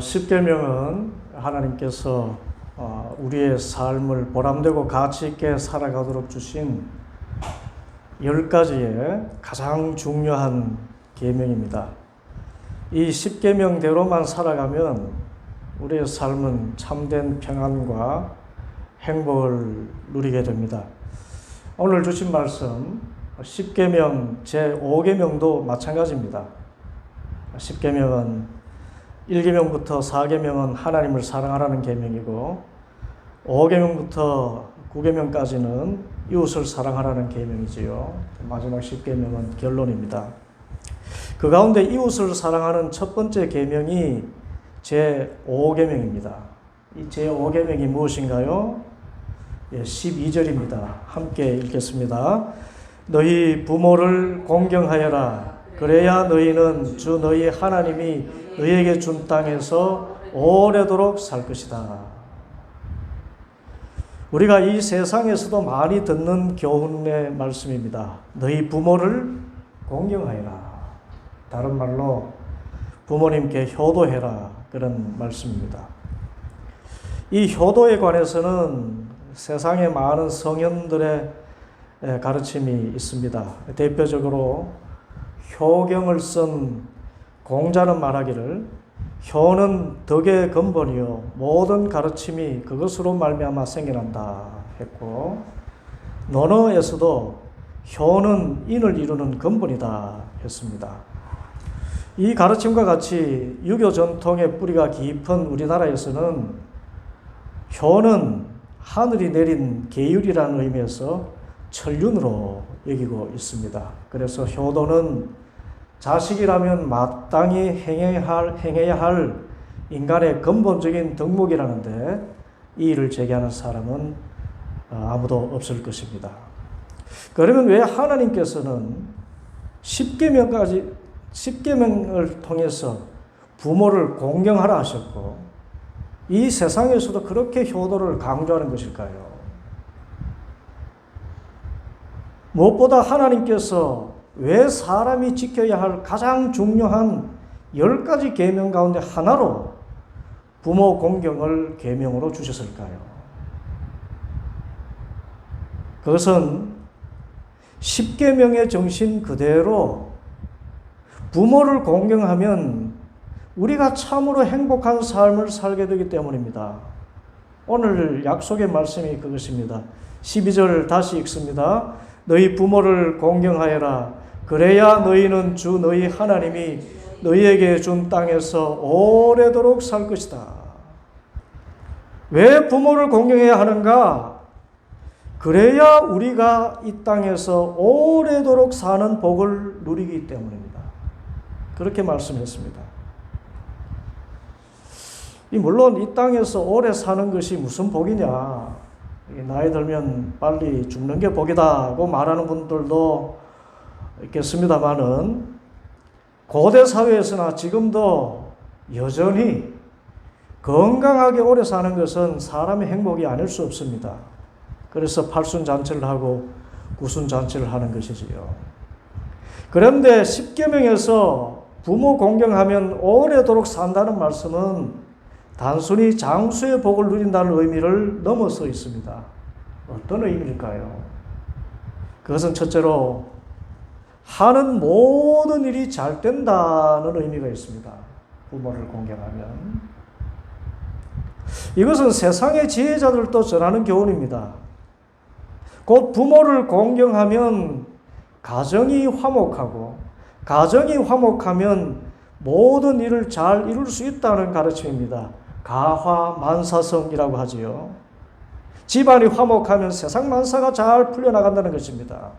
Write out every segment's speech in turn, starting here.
십계명은 하나님께서 우리의 삶을 보람되고 가치 있게 살아가도록 주신 10가지의 가장 중요한 계명입니다. 이 십계명대로만 살아가면 우리의 삶은 참된 평안과 행복을 누리게 됩니다. 오늘 주신 말씀 십계명 제5계명도 마찬가지입니다. 십계명은 1계명부터 4계명은 하나님을 사랑하라는 계명이고 5계명부터 9계명까지는 이웃을 사랑하라는 계명이지요. 마지막 10계명은 결론입니다. 그 가운데 이웃을 사랑하는 첫 번째 계명이 제5계명입니다. 이 제5계명이 무엇인가요? 12절입니다. 함께 읽겠습니다. 너희 부모를 공경하여라. 그래야 너희는 주 너희 하나님이 너희에게 준 땅에서 오래도록 살 것이다. 우리가 이 세상에서도 많이 듣는 교훈의 말씀입니다. 너희 부모를 공경하여라. 다른 말로 부모님께 효도해라. 그런 말씀입니다. 이 효도에 관해서는 세상의 많은 성현들의 가르침이 있습니다. 대표적으로 효경을 쓴 공자는 말하기를 효는 덕의 근본이요 모든 가르침이 그것으로 말미암아 생겨난다 했고, 논어에서도 효는 인을 이루는 근본이다 했습니다. 이 가르침과 같이 유교 전통의 뿌리가 깊은 우리나라에서는 효는 하늘이 내린 계율이라는 의미에서 천륜으로 여기고 있습니다. 그래서 효도는 자식이라면 마땅히 행해야 할 인간의 근본적인 덕목이라는데 이 일을 제기하는 사람은 아무도 없을 것입니다. 그러면 왜 하나님께서는 10계명을 통해서 부모를 공경하라 하셨고 이 세상에서도 그렇게 효도를 강조하는 것일까요? 무엇보다 하나님께서 왜 사람이 지켜야 할 가장 중요한 10가지 계명 가운데 하나로 부모 공경을 계명으로 주셨을까요? 그것은 10계명의 정신 그대로 부모를 공경하면 우리가 참으로 행복한 삶을 살게 되기 때문입니다. 오늘 약속의 말씀이 그것입니다. 12절 다시 읽습니다. 너희 부모를 공경하여라. 그래야 너희는 주 너희 하나님이 너희에게 준 땅에서 오래도록 살 것이다. 왜 부모를 공경해야 하는가? 그래야 우리가 이 땅에서 오래도록 사는 복을 누리기 때문입니다. 그렇게 말씀했습니다. 물론 이 땅에서 오래 사는 것이 무슨 복이냐? 나이 들면 빨리 죽는 게 복이다고 말하는 분들도 있겠습니다만은 고대 사회에서나 지금도 여전히 건강하게 오래 사는 것은 사람의 행복이 아닐 수 없습니다. 그래서 팔순잔치를 하고 구순잔치를 하는 것이지요. 그런데 십계명에서 부모 공경하면 오래도록 산다는 말씀은 단순히 장수의 복을 누린다는 의미를 넘어서 있습니다. 어떤 의미일까요? 그것은 첫째로 하는 모든 일이 잘 된다는 의미가 있습니다. 부모를 공경하면. 이것은 세상의 지혜자들도 전하는 교훈입니다. 곧 부모를 공경하면 가정이 화목하고 가정이 화목하면 모든 일을 잘 이룰 수 있다는 가르침입니다. 가화만사성이라고 하지요. 집안이 화목하면 세상 만사가 잘 풀려나간다는 것입니다.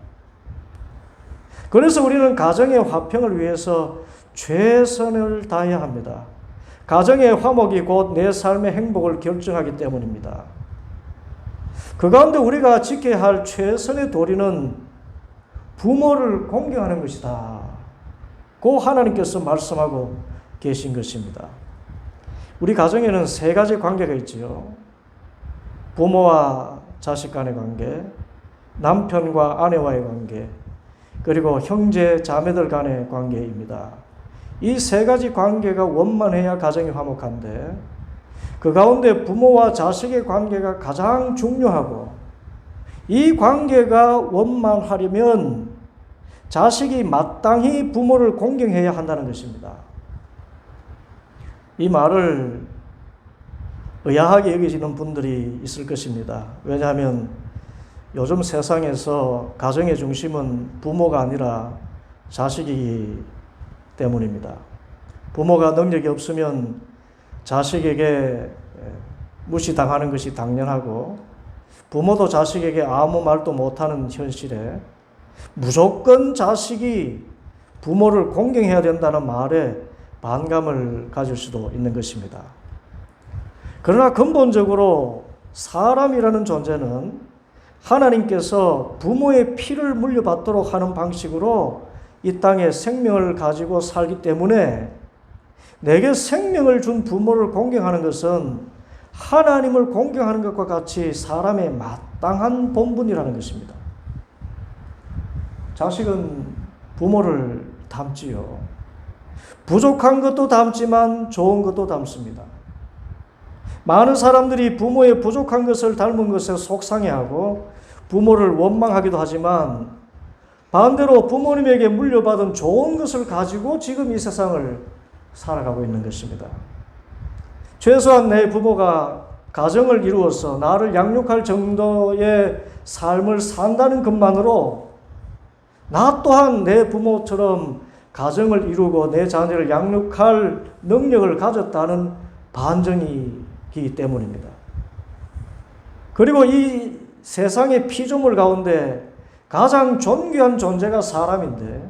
그래서 우리는 가정의 화평을 위해서 최선을 다해야 합니다. 가정의 화목이 곧 내 삶의 행복을 결정하기 때문입니다. 그 가운데 우리가 지켜야 할 최선의 도리는 부모를 공경하는 것이다. 고 하나님께서 말씀하고 계신 것입니다. 우리 가정에는 3가지 관계가 있지요. 부모와 자식 간의 관계, 남편과 아내와의 관계, 그리고 형제 자매들 간의 관계입니다. 이 세 가지 관계가 원만해야 가정이 화목한데 그 가운데 부모와 자식의 관계가 가장 중요하고 이 관계가 원만하려면 자식이 마땅히 부모를 공경해야 한다는 것입니다. 이 말을 의아하게 여기시는 분들이 있을 것입니다. 왜냐하면 요즘 세상에서 가정의 중심은 부모가 아니라 자식이기 때문입니다. 부모가 능력이 없으면 자식에게 무시당하는 것이 당연하고 부모도 자식에게 아무 말도 못하는 현실에 무조건 자식이 부모를 공경해야 된다는 말에 반감을 가질 수도 있는 것입니다. 그러나 근본적으로 사람이라는 존재는 하나님께서 부모의 피를 물려받도록 하는 방식으로 이 땅에 생명을 가지고 살기 때문에 내게 생명을 준 부모를 공경하는 것은 하나님을 공경하는 것과 같이 사람의 마땅한 본분이라는 것입니다. 자식은 부모를 닮지요. 부족한 것도 닮지만 좋은 것도 닮습니다. 많은 사람들이 부모의 부족한 것을 닮은 것에 속상해하고 부모를 원망하기도 하지만 반대로 부모님에게 물려받은 좋은 것을 가지고 지금 이 세상을 살아가고 있는 것입니다. 최소한 내 부모가 가정을 이루어서 나를 양육할 정도의 삶을 산다는 것만으로 나 또한 내 부모처럼 가정을 이루고 내 자녀를 양육할 능력을 가졌다는 반증이기 때문입니다. 그리고 이 세상의 피조물 가운데 가장 존귀한 존재가 사람인데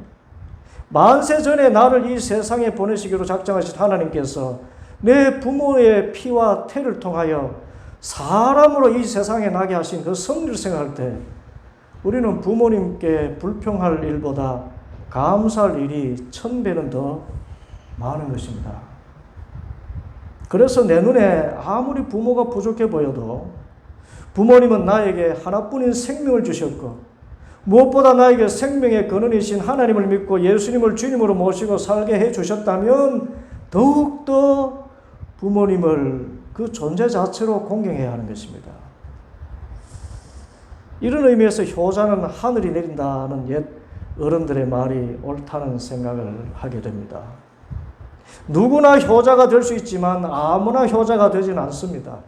만세 전에 나를 이 세상에 보내시기로 작정하신 하나님께서 내 부모의 피와 태를 통하여 사람으로 이 세상에 나게 하신 그 섭리를 생각할 때 우리는 부모님께 불평할 일보다 감사할 일이 1000배는 더 많은 것입니다. 그래서 내 눈에 아무리 부모가 부족해 보여도 부모님은 나에게 하나뿐인 생명을 주셨고 무엇보다 나에게 생명의 근원이신 하나님을 믿고 예수님을 주님으로 모시고 살게 해주셨다면 더욱더 부모님을 그 존재 자체로 공경해야 하는 것입니다. 이런 의미에서 효자는 하늘이 내린다는 옛 어른들의 말이 옳다는 생각을 하게 됩니다. 누구나 효자가 될 수 있지만 아무나 효자가 되지는 않습니다.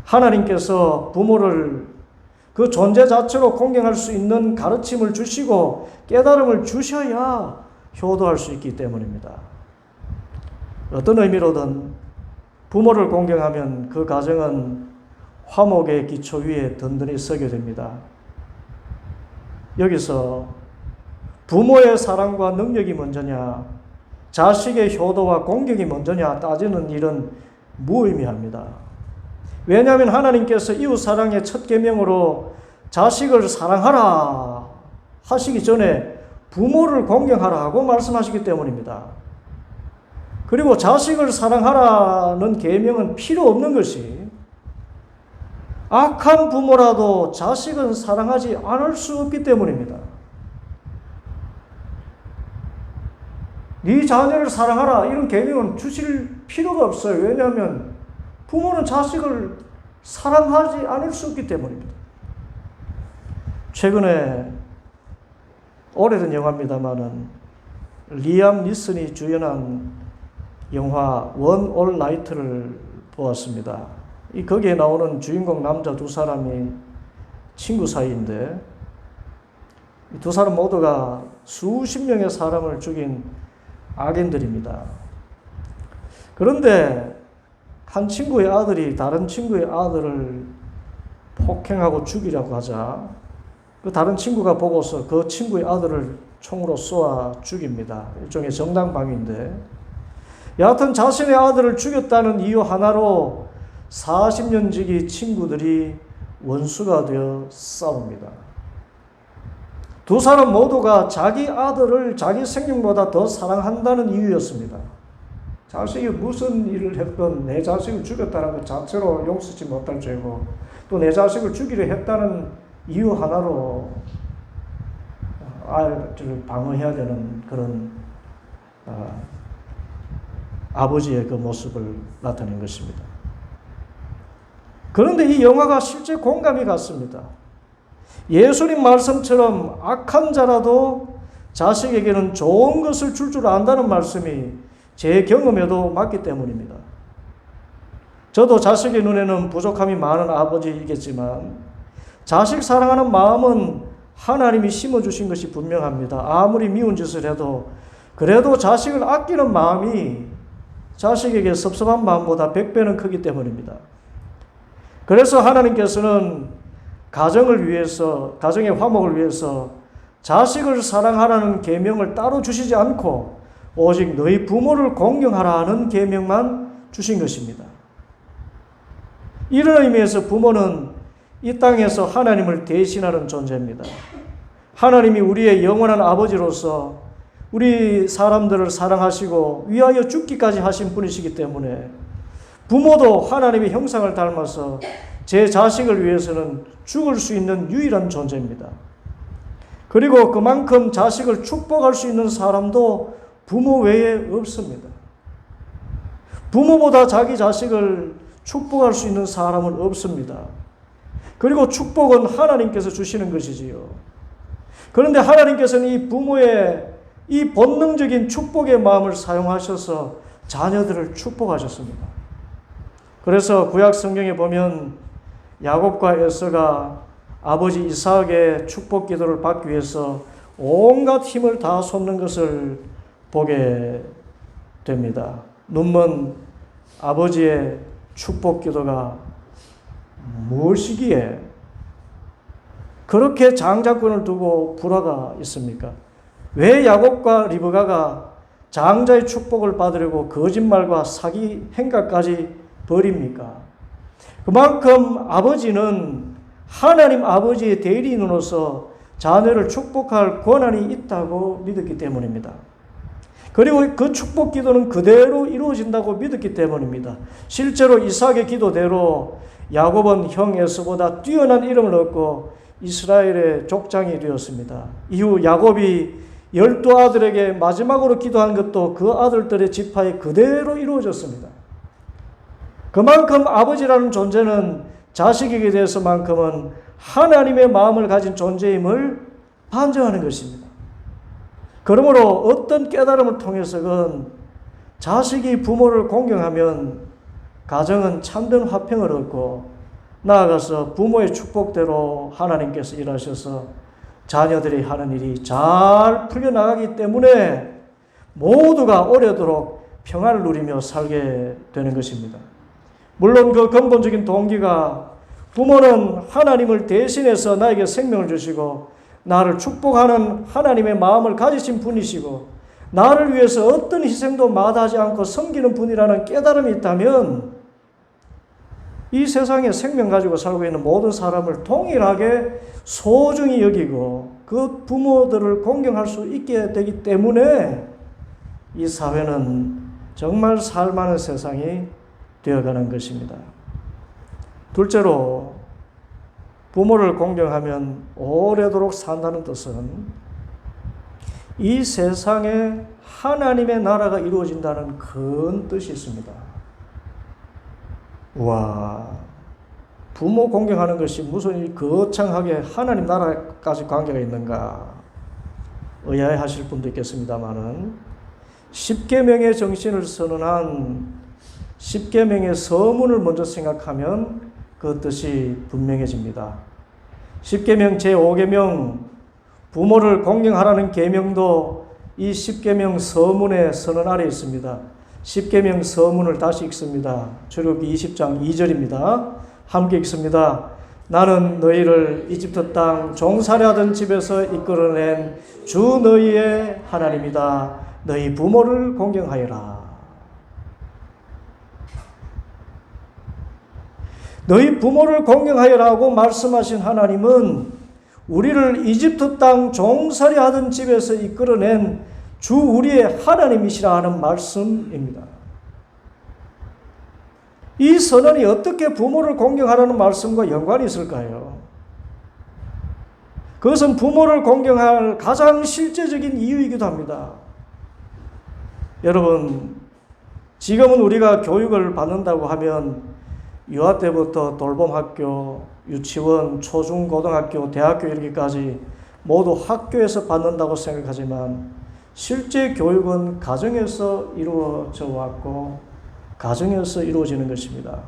하나님께서 부모를 그 존재 자체로 공경할 수 있는 가르침을 주시고 깨달음을 주셔야 효도할 수 있기 때문입니다. 어떤 의미로든 부모를 공경하면 그 가정은 화목의 기초 위에 든든히 서게 됩니다. 여기서 부모의 사랑과 능력이 먼저냐, 자식의 효도와 공경이 먼저냐 따지는 일은 무의미합니다. 왜냐하면 하나님께서 이웃사랑의 첫 계명으로 자식을 사랑하라 하시기 전에 부모를 공경하라 하고 말씀하시기 때문입니다. 그리고 자식을 사랑하라는 계명은 필요 없는 것이 악한 부모라도 자식은 사랑하지 않을 수 없기 때문입니다. 네 자녀를 사랑하라 이런 계명은 주실 필요가 없어요. 왜냐하면 부모는 자식을 사랑하지 않을 수 없기 때문입니다. 최근에 오래된 영화입니다만은 리암 니슨이 주연한 영화 원 올 라이트를 보았습니다. 거기에 나오는 주인공 남자 두 사람이 친구 사이인데 이 두 사람 모두가 수십 명의 사람을 죽인 악인들입니다. 그런데 한 친구의 아들이 다른 친구의 아들을 폭행하고 죽이려고 하자 그 다른 친구가 보고서 그 친구의 아들을 총으로 쏘아 죽입니다. 일종의 정당방위인데 여하튼 자신의 아들을 죽였다는 이유 하나로 40년 지기 친구들이 원수가 되어 싸웁니다. 두 사람 모두가 자기 아들을 자기 생명보다 더 사랑한다는 이유였습니다. 자식이 무슨 일을 했건 내 자식을 죽였다는 것 자체로 용서치 못할 죄고 또 내 자식을 죽이려 했다는 이유 하나로 아이를 방어해야 되는 그런 아버지의 그 모습을 나타낸 것입니다. 그런데 이 영화가 실제 공감이 갔습니다. 예수님 말씀처럼 악한 자라도 자식에게는 좋은 것을 줄 안다는 말씀이 제 경험에도 맞기 때문입니다. 저도 자식의 눈에는 부족함이 많은 아버지이겠지만 자식 사랑하는 마음은 하나님이 심어주신 것이 분명합니다. 아무리 미운 짓을 해도 그래도 자식을 아끼는 마음이 자식에게 섭섭한 마음보다 100배는 크기 때문입니다. 그래서 하나님께서는 가정을 위해서, 가정의 화목을 위해서 자식을 사랑하라는 계명을 따로 주시지 않고 오직 너희 부모를 공경하라는 계명만 주신 것입니다. 이런 의미에서 부모는 이 땅에서 하나님을 대신하는 존재입니다. 하나님이 우리의 영원한 아버지로서 우리 사람들을 사랑하시고 위하여 죽기까지 하신 분이시기 때문에 부모도 하나님의 형상을 닮아서 제 자식을 위해서는 죽을 수 있는 유일한 존재입니다. 그리고 그만큼 자식을 축복할 수 있는 사람도 부모 외에 없습니다. 부모보다 자기 자식을 축복할 수 있는 사람은 없습니다. 그리고 축복은 하나님께서 주시는 것이지요. 그런데 하나님께서는 이 부모의 이 본능적인 축복의 마음을 사용하셔서 자녀들을 축복하셨습니다. 그래서 구약 성경에 보면 야곱과 에서가 아버지 이삭의 축복 기도를 받기 위해서 온갖 힘을 다 쏟는 것을 보게 됩니다. 눈먼 아버지의 축복 기도가 무엇이기에 그렇게 장자권을 두고 불화가 있습니까? 왜 야곱과 리브가가 장자의 축복을 받으려고 거짓말과 사기 행각까지 벌입니까? 그만큼 아버지는 하나님 아버지의 대리인으로서 자녀를 축복할 권한이 있다고 믿었기 때문입니다. 그리고 그 축복 기도는 그대로 이루어진다고 믿었기 때문입니다. 실제로 이삭의 기도대로 야곱은 형 에서보다 뛰어난 이름을 얻고 이스라엘의 족장이 되었습니다. 이후 야곱이 12아들에게 마지막으로 기도한 것도 그 아들들의 지파에 그대로 이루어졌습니다. 그만큼 아버지라는 존재는 자식에게 대해서만큼은 하나님의 마음을 가진 존재임을 반증하는 것입니다. 그러므로 어떤 깨달음을 통해서건 자식이 부모를 공경하면 가정은 참된 화평을 얻고 나아가서 부모의 축복대로 하나님께서 일하셔서 자녀들이 하는 일이 잘 풀려나가기 때문에 모두가 오래도록 평안을 누리며 살게 되는 것입니다. 물론 그 근본적인 동기가 부모는 하나님을 대신해서 나에게 생명을 주시고 나를 축복하는 하나님의 마음을 가지신 분이시고 나를 위해서 어떤 희생도 마다하지 않고 섬기는 분이라는 깨달음이 있다면 이 세상에 생명 가지고 살고 있는 모든 사람을 동일하게 소중히 여기고 그 부모들을 공경할 수 있게 되기 때문에 이 사회는 정말 살만한 세상이 되어가는 것입니다. 둘째로 부모를 공경하면 오래도록 산다는 뜻은 이 세상에 하나님의 나라가 이루어진다는 큰 뜻이 있습니다. 와, 부모 공경하는 것이 무슨 거창하게 하나님 나라까지 관계가 있는가 의아해하실 분도 있겠습니다만은 십계명의 정신을 선언한 십계명의 서문을 먼저 생각하면 그 뜻이 분명해집니다. 십계명 제5계명 부모를 공경하라는 계명도 이 십계명 서문의 선언 아래 있습니다. 십계명 서문을 다시 읽습니다. 출애굽기 20장 2절입니다. 함께 읽습니다. 나는 너희를 이집트 땅 종살이하던 집에서 이끌어낸 주 너희의 하나님이다. 너희 부모를 공경하여라. 너희 부모를 공경하여라고 말씀하신 하나님은 우리를 이집트 땅 종살이하던 집에서 이끌어낸 주 우리의 하나님이시라 하는 말씀입니다. 이 선언이 어떻게 부모를 공경하라는 말씀과 연관이 있을까요? 그것은 부모를 공경할 가장 실제적인 이유이기도 합니다. 여러분, 지금은 우리가 교육을 받는다고 하면 유아 때부터 돌봄학교, 유치원, 초중, 고등학교, 대학교 이렇게까지 모두 학교에서 받는다고 생각하지만 실제 교육은 가정에서 이루어져 왔고 가정에서 이루어지는 것입니다.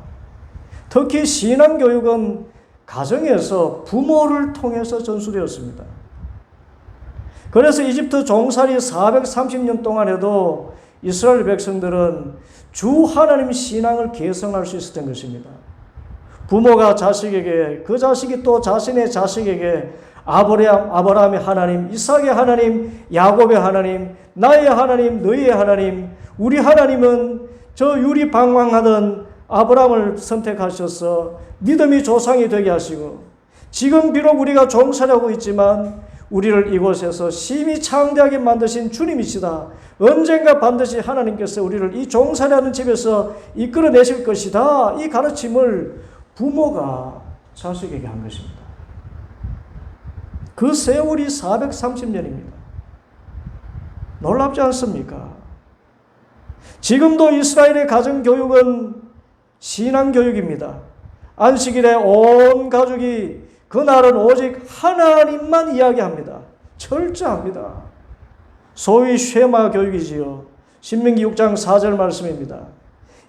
특히 신앙교육은 가정에서 부모를 통해서 전수되었습니다. 그래서 이집트 종살이 430년 동안에도 이스라엘 백성들은 주 하나님 신앙을 계승할 수 있었던 것입니다. 부모가 자식에게, 그 자식이 또 자신의 자식에게 아브라함의 하나님, 이삭의 하나님, 야곱의 하나님, 나의 하나님, 너희의 하나님, 우리 하나님은 저 유리방황하던 아브라함을 선택하셔서 믿음이 조상이 되게 하시고, 지금 비록 우리가 종살이하고 있지만 우리를 이곳에서 심히 창대하게 만드신 주님이시다. 언젠가 반드시 하나님께서 우리를 이 종살이하는 집에서 이끌어내실 것이다. 이 가르침을 부모가 자식에게 한 것입니다. 그 세월이 430년입니다. 놀랍지 않습니까? 지금도 이스라엘의 가정교육은 신앙교육입니다. 안식일에 온 가족이 그날은 오직 하나님만 이야기합니다. 철저합니다. 소위 쉐마 교육이지요. 신명기 6장 4절 말씀입니다.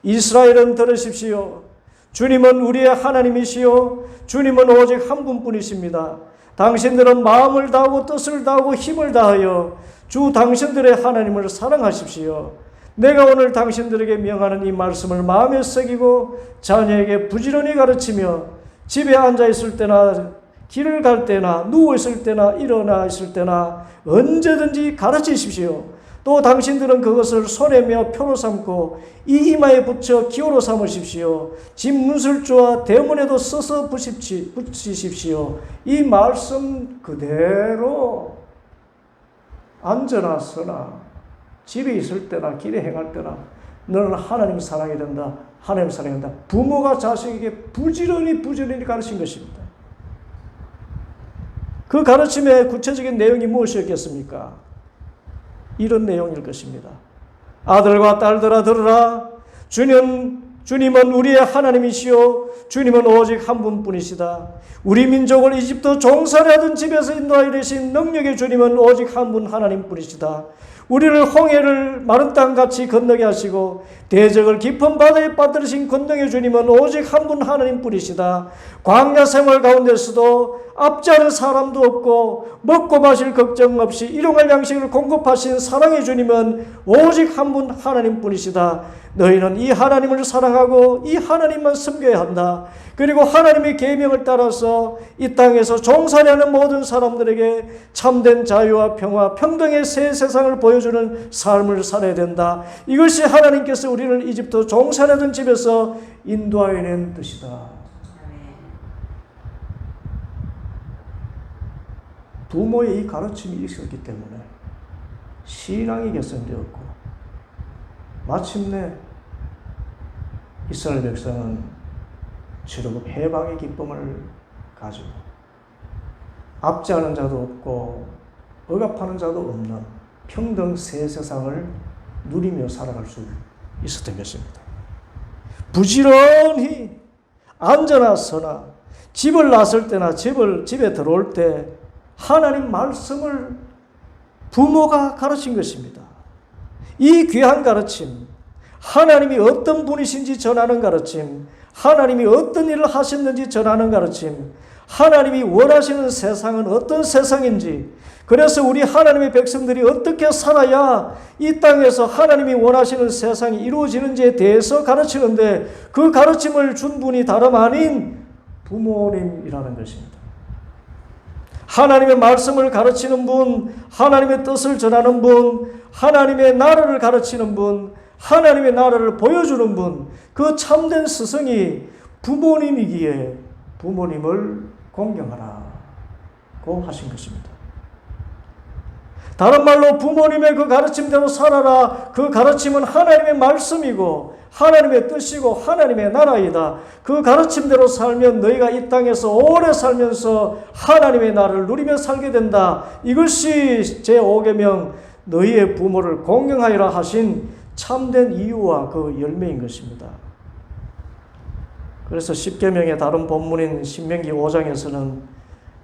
이스라엘은 들으십시오. 주님은 우리의 하나님이시요 주님은 오직 한 분뿐이십니다. 당신들은 마음을 다하고 뜻을 다하고 힘을 다하여 주 당신들의 하나님을 사랑하십시오. 내가 오늘 당신들에게 명하는 이 말씀을 마음에 새기고 자녀에게 부지런히 가르치며 집에 앉아 있을 때나 길을 갈 때나 누워 있을 때나 일어나 있을 때나 언제든지 가르치십시오. 또 당신들은 그것을 손에 메어 표로 삼고 이 이마에 붙여 기호로 삼으십시오. 집 문술주와 대문에도 써서 붙이십시오. 이 말씀 그대로 앉으나 서나 집에 있을 때나 길에 행할 때나 너는 하나님 사랑해야 된다. 하나님 사랑해야 된다. 부모가 자식에게 부지런히 가르친 것입니다. 그 가르침의 구체적인 내용이 무엇이었겠습니까? 이런 내용일 것입니다. 아들과 딸들아 들으라. 주님은 우리의 하나님이시요 주님은 오직 한 분뿐이시다. 우리 민족을 이집트 종살이하던 집에서 인도하여 이르신 능력의 주님은 오직 한 분 하나님뿐이시다. 우리를 홍해를 마른 땅같이 건너게 하시고 대적을 깊은 바다에 빠뜨리신 권능의 주님은 오직 한 분 하나님뿐이시다. 광야 생활 가운데서도 앞자는 사람도 없고 먹고 마실 걱정 없이 일용할 양식을 공급하신 사랑의 주님은 오직 한 분 하나님뿐이시다. 너희는 이 하나님을 사랑하고 이 하나님만 섬겨야 한다. 그리고 하나님의 계명을 따라서 이 땅에서 종살이하는 모든 사람들에게 참된 자유와 평화, 평등의 새 세상을 보여주는 삶을 살아야 된다. 이것이 하나님께서 우리를 이집트 종살이하던 집에서 인도하여 낸 뜻이다. 부모의 이 가르침이 있었기 때문에 신앙이 개선되었고 마침내 이스라엘 백성은 지금 해방의 기쁨을 가지고 압제하는 자도 없고 억압하는 자도 없는 평등 새 세상을 누리며 살아갈 수 있었던 것입니다. 부지런히 앉아나 서나 집을 나설 때나 집에 들어올 때 하나님 말씀을 부모가 가르친 것입니다. 이 귀한 가르침, 하나님이 어떤 분이신지 전하는 가르침, 하나님이 어떤 일을 하셨는지 전하는 가르침, 하나님이 원하시는 세상은 어떤 세상인지, 그래서 우리 하나님의 백성들이 어떻게 살아야 이 땅에서 하나님이 원하시는 세상이 이루어지는지에 대해서 가르치는데 그 가르침을 준 분이 다름 아닌 부모님이라는 것입니다. 하나님의 말씀을 가르치는 분, 하나님의 뜻을 전하는 분, 하나님의 나라를 가르치는 분, 하나님의 나라를 보여주는 분, 그 참된 스승이 부모님이기에 부모님을 공경하라고 하신 것입니다. 다른 말로 부모님의 그 가르침대로 살아라. 그 가르침은 하나님의 말씀이고 하나님의 뜻이고 하나님의 나라이다. 그 가르침대로 살면 너희가 이 땅에서 오래 살면서 하나님의 나라를 누리며 살게 된다. 이것이 제5계명 너희의 부모를 공경하여라 하신 참된 이유와 그 열매인 것입니다. 그래서 십계명의 다른 본문인 신명기 5장에서는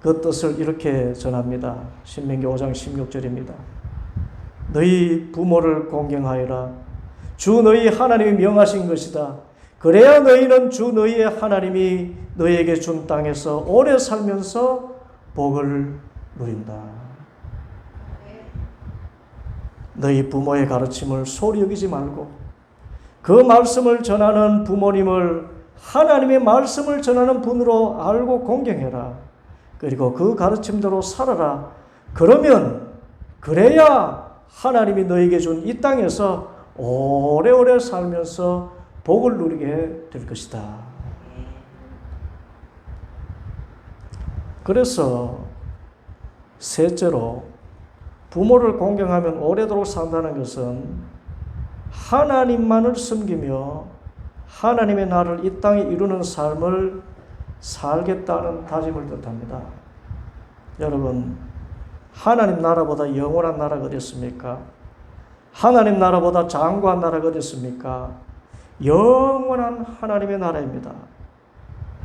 그 뜻을 이렇게 전합니다. 신명기 5장 16절입니다. 너희 부모를 공경하여라. 주 너희 하나님이 명하신 것이다. 그래야 너희는 주 너희의 하나님이 너희에게 준 땅에서 오래 살면서 복을 누린다. 너희 부모의 가르침을 소리 여기지 말고 그 말씀을 전하는 부모님을 하나님의 말씀을 전하는 분으로 알고 공경해라. 그리고 그 가르침대로 살아라. 그래야 하나님이 너에게 준 이 땅에서 오래오래 살면서 복을 누리게 될 것이다. 그래서 셋째로 부모를 공경하면 오래도록 산다는 것은 하나님만을 섬기며 하나님의 나라를 이 땅에 이루는 삶을 살겠다는 다짐을 뜻합니다. 여러분, 하나님 나라보다 영원한 나라가 어디 있습니까? 하나님 나라보다 장구한 나라가 어디 있습니까? 영원한 하나님의 나라입니다.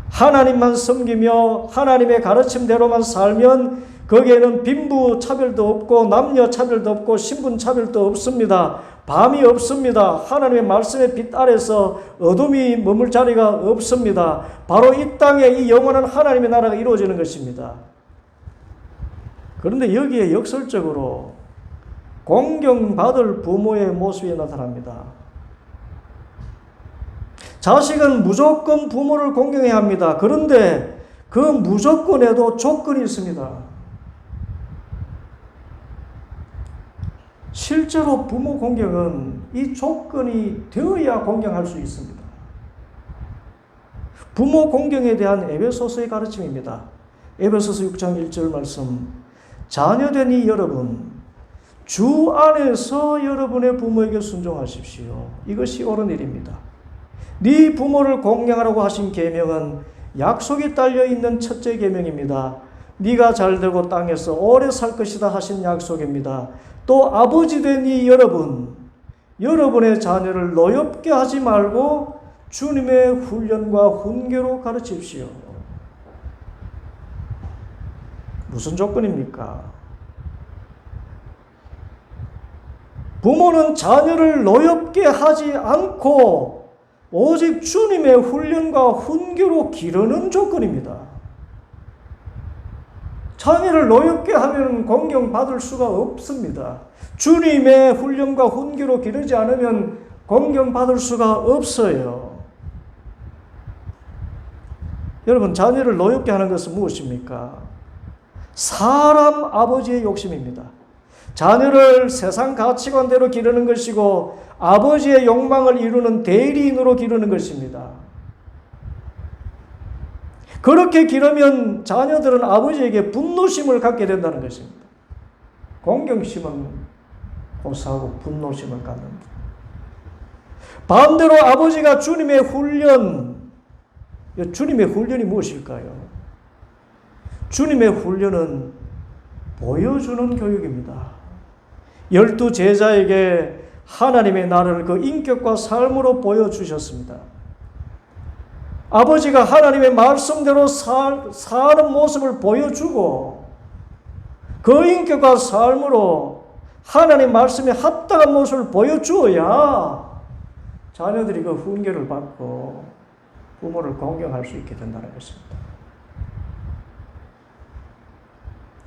하나님만 섬기며 하나님의 가르침대로만 살면 거기에는 빈부 차별도 없고 남녀 차별도 없고 신분 차별도 없습니다. 밤이 없습니다. 하나님의 말씀의 빛 아래서 어둠이 머물 자리가 없습니다. 바로 이 땅에 이 영원한 하나님의 나라가 이루어지는 것입니다. 그런데 여기에 역설적으로 공경받을 부모의 모습이 나타납니다. 자식은 무조건 부모를 공경해야 합니다. 그런데 그 무조건에도 조건이 있습니다. 실제로 부모 공경은 이 조건이 되어야 공경할 수 있습니다. 부모 공경에 대한 에베소서의 가르침입니다. 에베소서 6장 1절 말씀. 자녀되니 여러분 주 안에서 여러분의 부모에게 순종하십시오. 이것이 옳은 일입니다. 네 부모를 공경하라고 하신 계명은 약속이 딸려있는 첫째 계명입니다. 네가 잘되고 땅에서 오래 살 것이다 하신 약속입니다. 또 아버지 된 이 여러분의 자녀를 노엽게 하지 말고 주님의 훈련과 훈계로 가르칩시오. 무슨 조건입니까? 부모는 자녀를 노엽게 하지 않고 오직 주님의 훈련과 훈계로 기르는 조건입니다. 자녀를 노엽게 하면 공경받을 수가 없습니다. 주님의 훈련과 훈계로 기르지 않으면 공경받을 수가 없어요. 여러분, 자녀를 노엽게 하는 것은 무엇입니까? 사람 아버지의 욕심입니다. 자녀를 세상 가치관대로 기르는 것이고 아버지의 욕망을 이루는 대리인으로 기르는 것입니다. 그렇게 기르면 자녀들은 아버지에게 분노심을 갖게 된다는 것입니다. 공경심은 고사하고 분노심을 갖는다. 반대로 아버지가 주님의 훈련이 무엇일까요? 주님의 훈련은 보여주는 교육입니다. 12 제자에게 하나님의 나라를 그 인격과 삶으로 보여주셨습니다. 아버지가 하나님의 말씀대로 사는 모습을 보여주고 그 인격과 삶으로 하나님 말씀에 합당한 모습을 보여주어야 자녀들이 그 훈계를 받고 부모를 공경할 수 있게 된다는 것입니다.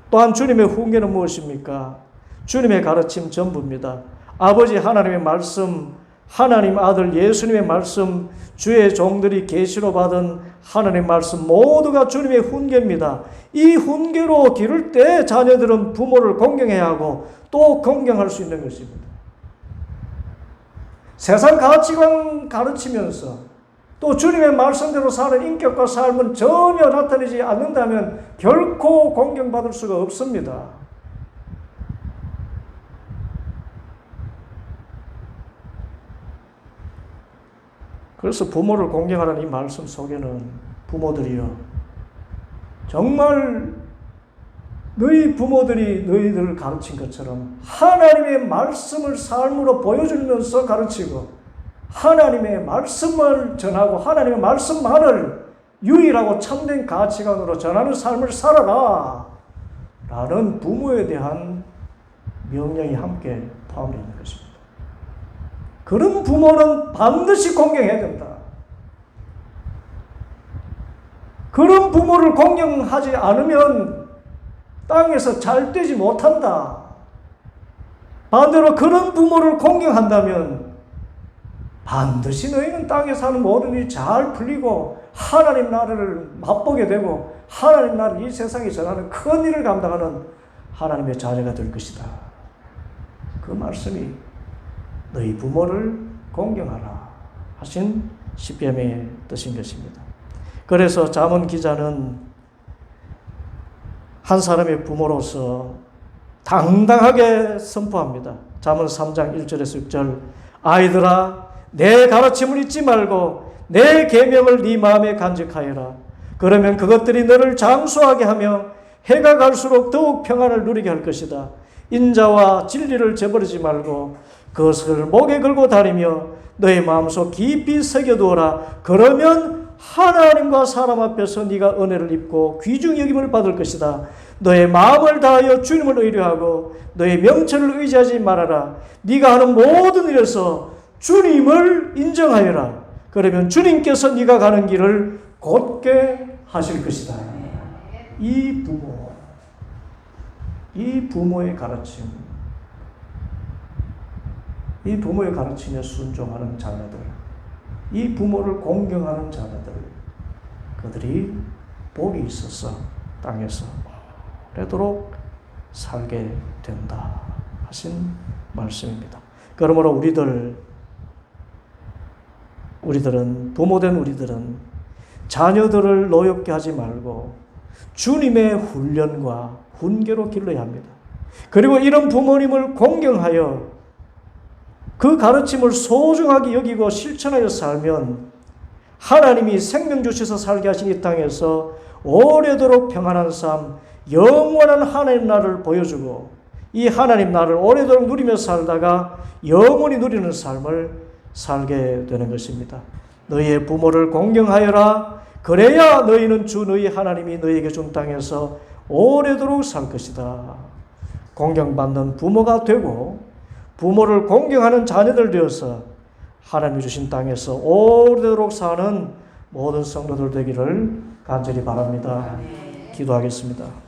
또한 주님의 훈계는 무엇입니까? 주님의 가르침 전부입니다. 아버지 하나님의 말씀, 하나님 아들 예수님의 말씀, 주의 종들이 계시로 받은 하나님의 말씀 모두가 주님의 훈계입니다. 이 훈계로 기를 때 자녀들은 부모를 공경해야 하고 또 공경할 수 있는 것입니다. 세상 가치관 가르치면서 또 주님의 말씀대로 사는 인격과 삶은 전혀 나타내지 않는다면 결코 공경받을 수가 없습니다. 그래서 부모를 공경하라는 이 말씀 속에는 부모들이요 정말 너희 부모들이 너희들을 가르친 것처럼 하나님의 말씀을 삶으로 보여주면서 가르치고 하나님의 말씀을 전하고 하나님의 말씀만을 유일하고 참된 가치관으로 전하는 삶을 살아라 라는 부모에 대한 명령이 함께 포함되어 있는 것입니다. 그런 부모는 반드시 공경해야 된다. 그런 부모를 공경하지 않으면 땅에서 잘 되지 못한다. 반대로 그런 부모를 공경한다면 반드시 너희는 땅에 사는 모든 일이 잘 풀리고 하나님 나라를 맛보게 되고 하나님 나라를 이 세상에 전하는 큰 일을 감당하는 하나님의 자녀가 될 것이다. 그 말씀이 너희 부모를 공경하라 하신 시편의 뜻인 것입니다. 그래서 잠언 기자는 한 사람의 부모로서 당당하게 선포합니다. 잠언 3장 1절에서 6절 아이들아 내 가르침을 잊지 말고 내 계명을 네 마음에 간직하여라. 그러면 그것들이 너를 장수하게 하며 해가 갈수록 더욱 평안을 누리게 할 것이다. 인자와 진리를 저버리지 말고 그것을 목에 걸고 다니며 너의 마음속 깊이 새겨두어라. 그러면 하나님과 사람 앞에서 네가 은혜를 입고 귀중 여김을 받을 것이다. 너의 마음을 다하여 주님을 의뢰하고 너의 명철을 의지하지 말아라. 네가 하는 모든 일에서 주님을 인정하여라. 그러면 주님께서 네가 가는 길을 곧게 하실 것이다. 이 부모의 가르침, 이 부모의 가르침에 순종하는 자녀들, 이 부모를 공경하는 자녀들, 그들이 복이 있어서 땅에서 오래도록 살게 된다 하신 말씀입니다. 그러므로 우리들은 부모된 우리들은 자녀들을 노엽게 하지 말고 주님의 훈련과 훈계로 길러야 합니다. 그리고 이런 부모님을 공경하여 그 가르침을 소중하게 여기고 실천하여 살면 하나님이 생명 주셔서 살게 하신 이 땅에서 오래도록 평안한 삶, 영원한 하나님 나라를 보여주고 이 하나님 나라를 오래도록 누리며 살다가 영원히 누리는 삶을 살게 되는 것입니다. 너희의 부모를 공경하여라. 그래야 너희는 주 너희 하나님이 너희에게 준 땅에서 오래도록 살 것이다. 공경받는 부모가 되고 부모를 공경하는 자녀들 되어서 하나님이 주신 땅에서 오래도록 사는 모든 성도들 되기를 간절히 바랍니다. 기도하겠습니다.